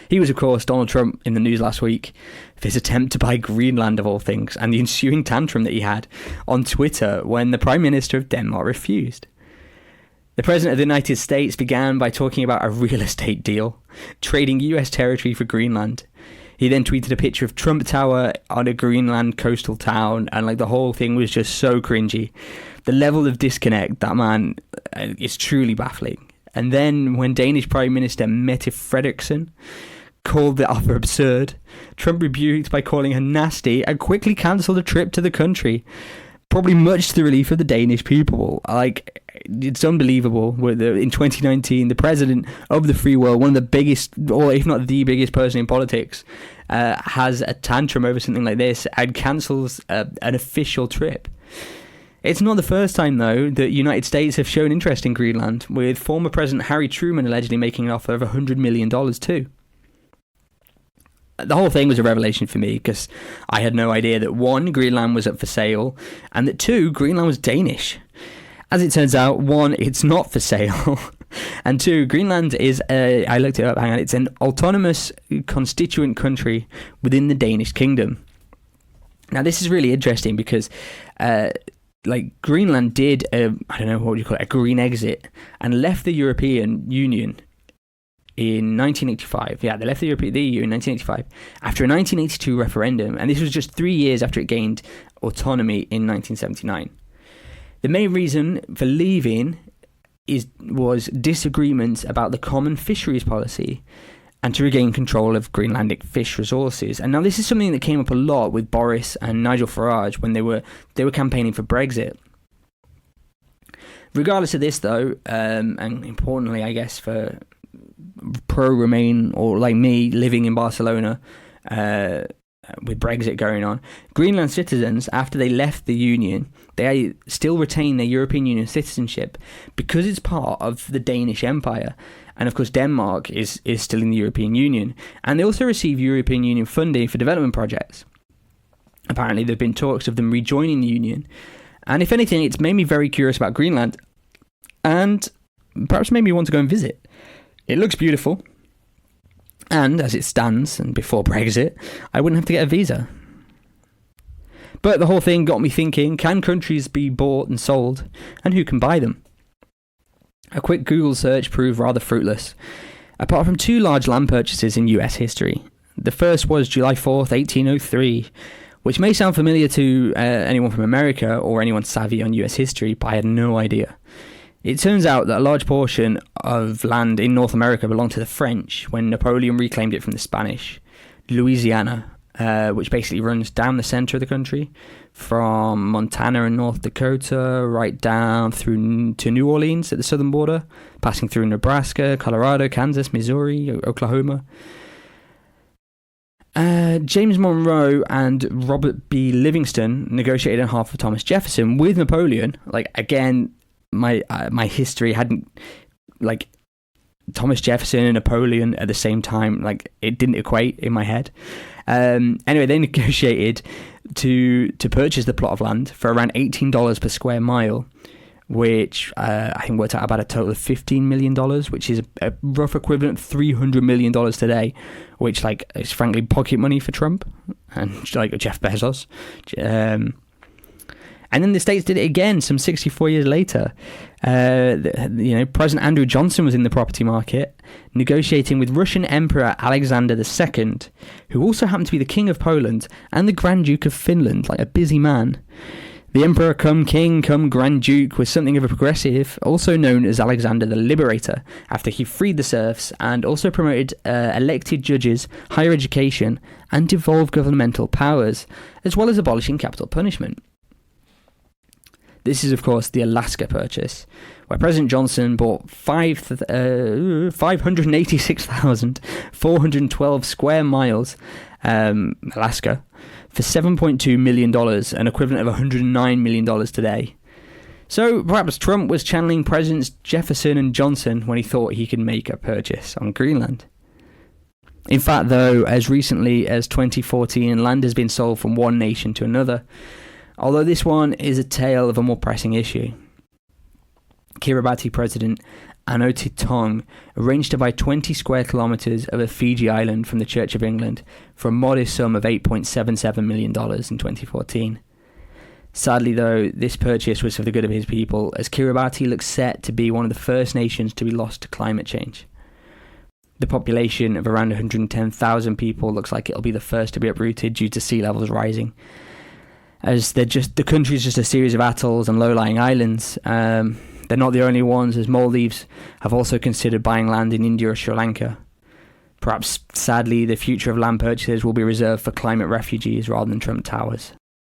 He was, of course, Donald Trump in the news last week for his attempt to buy Greenland, of all things, and the ensuing tantrum that he had on Twitter when the Prime Minister of Denmark refused. The President of the United States began by talking about a real estate deal, trading US territory for Greenland. He then tweeted a picture of Trump Tower on a Greenland coastal town, and the whole thing was just so cringy. The level of disconnect, that man, is truly baffling. And then when Danish Prime Minister Mette Frederiksen called the offer absurd, Trump rebuked by calling her nasty and quickly cancelled a trip to the country, probably much to the relief of the Danish people. It's unbelievable. In 2019, the president of the free world, one of the biggest, or if not the biggest person in politics, has a tantrum over something like this and cancels an official trip. It's not the first time, though, that United States have shown interest in Greenland, with former President Harry Truman allegedly making an offer of $100 million too. The whole thing was a revelation for me because I had no idea that 1, Greenland was up for sale, and that 2, Greenland was Danish. As it turns out, 1, it's not for sale, and 2, Greenland is, I looked it up, it's an autonomous constituent country within the Danish kingdom. Now, this is really interesting because Greenland did a green exit and left the European Union in 1985. Yeah, they left the EU in 1985 after a 1982 referendum, and this was just 3 years after it gained autonomy in 1979. The main reason for leaving was disagreements about the common fisheries policy and to regain control of Greenlandic fish resources. And now this is something that came up a lot with Boris and Nigel Farage when they were campaigning for Brexit. Regardless of this, though, and importantly, I guess, for pro-Remain or like me living in Barcelona with Brexit going on, Greenland citizens, after they left the Union, they still retain their European Union citizenship because it's part of the Danish Empire. And of course, Denmark is still in the European Union. And they also receive European Union funding for development projects. Apparently, there have been talks of them rejoining the Union. And if anything, it's made me very curious about Greenland. And perhaps made me want to go and visit. It looks beautiful. And as it stands, and before Brexit, I wouldn't have to get a visa. But the whole thing got me thinking, can countries be bought and sold? And who can buy them? A quick Google search proved rather fruitless, apart from 2 large land purchases in US history. The first was July 4th, 1803, which may sound familiar to anyone from America or anyone savvy on US history, but I had no idea. It turns out that a large portion of land in North America belonged to the French when Napoleon reclaimed it from the Spanish. Louisiana, which basically runs down the center of the country, from Montana and North Dakota right down through to New Orleans at the southern border, passing through Nebraska, Colorado, Kansas, Missouri, Oklahoma. James Monroe and Robert B. Livingston negotiated on behalf of Thomas Jefferson with Napoleon. Again, my history hadn't, Thomas Jefferson and Napoleon at the same time, it didn't equate in my head. Anyway, they negotiated to purchase the plot of land for around $18 per square mile, which I think worked out about a total of $15 million, which is a rough equivalent of $300 million today, which is frankly pocket money for Trump and Jeff Bezos. And then the States did it again some 64 years later. President Andrew Johnson was in the property market, negotiating with Russian Emperor Alexander II, who also happened to be the King of Poland and the Grand Duke of Finland, a busy man. The Emperor come King come Grand Duke was something of a progressive, also known as Alexander the Liberator, after he freed the serfs and also promoted elected judges, higher education, and devolved governmental powers, as well as abolishing capital punishment. This is, of course, the Alaska Purchase, where President Johnson bought 586,412 square miles, Alaska, for $7.2 million, an equivalent of $109 million today. So perhaps Trump was channeling Presidents Jefferson and Johnson when he thought he could make a purchase on Greenland. In fact, though, as recently as 2014, land has been sold from one nation to another, although this one is a tale of a more pressing issue. Kiribati President Anote Tong arranged to buy 20 square kilometres of a Fiji island from the Church of England for a modest sum of $8.77 million in 2014. Sadly, though, this purchase was for the good of his people, as Kiribati looks set to be one of the first nations to be lost to climate change. The population of around 110,000 people looks like it'll be the first to be uprooted due to sea levels rising. As the country is just a series of atolls and low-lying islands. They're not the only ones, as Maldives have also considered buying land in India or Sri Lanka. Perhaps, sadly, the future of land purchases will be reserved for climate refugees rather than Trump Towers.